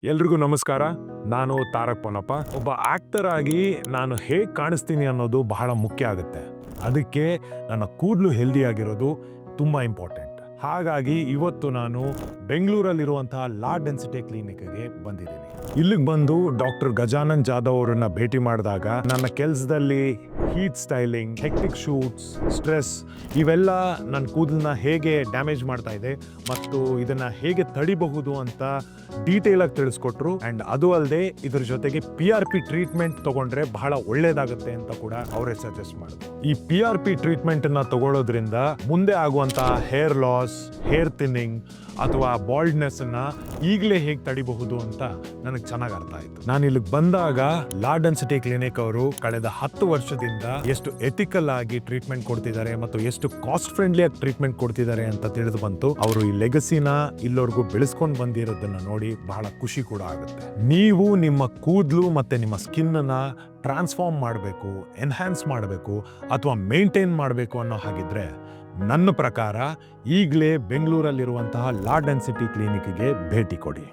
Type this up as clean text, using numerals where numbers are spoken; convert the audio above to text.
ಎಲ್ರಿಗೂ ನಮಸ್ಕಾರ. ನಾನು ತಾರಕ್ ಪೊನ್ನಪ್ಪ. ಒಬ್ಬ ಆಕ್ಟರ್ ಆಗಿ ನಾನು ಹೇಗೆ ಕಾಣಿಸ್ತೀನಿ ಅನ್ನೋದು ಬಹಳ ಮುಖ್ಯ ಆಗುತ್ತೆ. ಅದಕ್ಕೆ ನನ್ನ ಕೂದಲು ಹೆಲ್ದಿ ಆಗಿರೋದು ತುಂಬ ಇಂಪಾರ್ಟೆಂಟ್. ಹಾಗಾಗಿ ಇವತ್ತು ನಾನು ಬೆಂಗಳೂರಲ್ಲಿರುವಂತಹ ಲಾ ಡೆನ್ಸಿಟಿ ಕ್ಲಿನಿಕ್ಗೆ ಬಂದಿದ್ದೀನಿ. ಇಲ್ಲಿಗೆ ಬಂದು ಡಾಕ್ಟರ್ ಗಜಾನನ್ ಜಾಧವ್ ಅವರನ್ನ ಭೇಟಿ ಮಾಡಿದಾಗ ನನ್ನ ಕೆಲಸದಲ್ಲಿ heat styling, hectic shoots, stress ಇವೆಲ್ಲ ನನ್ನ ಕೂದಲನ್ನ ಹೇಗೆ ಡ್ಯಾಮೇಜ್ ಮಾಡ್ತಾ ಇದೆ ಮತ್ತು ಇದನ್ನ ಹೇಗೆ ತಡಿಬಹುದು ಅಂತ ಡೀಟೇಲ್ ಆಗಿ ತಿಳಿಸ್ಕೊಟ್ರು. ಅಂಡ್ ಅದು ಅಲ್ಲದೆ ಇದ್ರ ಜೊತೆಗೆ PRP ಟ್ರೀಟ್ಮೆಂಟ್ ತಗೊಂಡ್ರೆ ಬಹಳ ಒಳ್ಳೇದಾಗುತ್ತೆ ಅಂತ ಕೂಡ ಅವರೇ ಸಜೆಸ್ಟ್ ಮಾಡಿದ್ರು. ಈ PRP ಟ್ರೀಟ್ಮೆಂಟ್ ಅನ್ನ ತಗೊಳ್ಳೋದ್ರಿಂದ ಮುಂದೆ ಆಗುವಂತಹ ಹೇರ್ ಲಾಸ್, ಹೇರ್ ಥಿನ್ನಿಂಗ್ ಅಥವಾ ಬಾಲ್ಡ್ನೆಸ್ ಅನ್ನ ಈಗಲೇ ಹೇಗೆ ತಡಿಬಹುದು ಅಂತ ನನಗೆ ಚೆನ್ನಾಗಿ ಅರ್ಥ ಆಯ್ತು. ನಾನು ಇಲ್ಲಿಗೆ ಬಂದಾಗ ಲಾ ಡೆನ್ಸಿಟಿ ಕ್ಲಿನಿಕ್ ಅವರು ಕಳೆದ 10 ವರ್ಷದಿಂದ ಎಷ್ಟು ಎಥಿಕಲ್ ಆಗಿ ಟ್ರೀಟ್ಮೆಂಟ್ ಕೊಡ್ತಿದ್ದಾರೆ ಮತ್ತು ಎಷ್ಟು ಕಾಸ್ಟ್ ಫ್ರೆಂಡ್ಲಿ ಆಗಿ ಟ್ರೀಟ್ಮೆಂಟ್ ಕೊಡ್ತಿದ್ದಾರೆ ಅಂತ ತಿಳಿದು ಬಂತು. ಅವರು ಈ ಲೆಗಸಿನ ಇಲ್ಲವರೆಗೂ ಬೆಳೆಸ್ಕೊಂಡು ಬಂದಿರೋದನ್ನ ನೋಡಿ ಬಹಳ ಖುಷಿ ಕೂಡ ಆಗುತ್ತೆ. ನೀವು ನಿಮ್ಮ ಕೂದಲು ಮತ್ತೆ ನಿಮ್ಮ ಸ್ಕಿನ್ ಅನ್ನ ಟ್ರಾನ್ಸ್ಫಾರ್ಮ್ ಮಾಡಬೇಕು, ಎನ್ಹ್ಯಾನ್ಸ್ ಮಾಡಬೇಕು ಅಥವಾ ಮೇಂಟೈನ್ ಮಾಡಬೇಕು ಅನ್ನೋ ಹಾಗಿದ್ರೆ ನನ್ನ ಪ್ರಕಾರ ಈಗಲೇ ಬೆಂಗಳೂರಲ್ಲಿರುವಂತಹ ಲಾ ಡೆನ್ಸಿಟಿ ಕ್ಲಿನಿಕ್ಗೆ ಭೇಟಿ ಕೊಡಿ.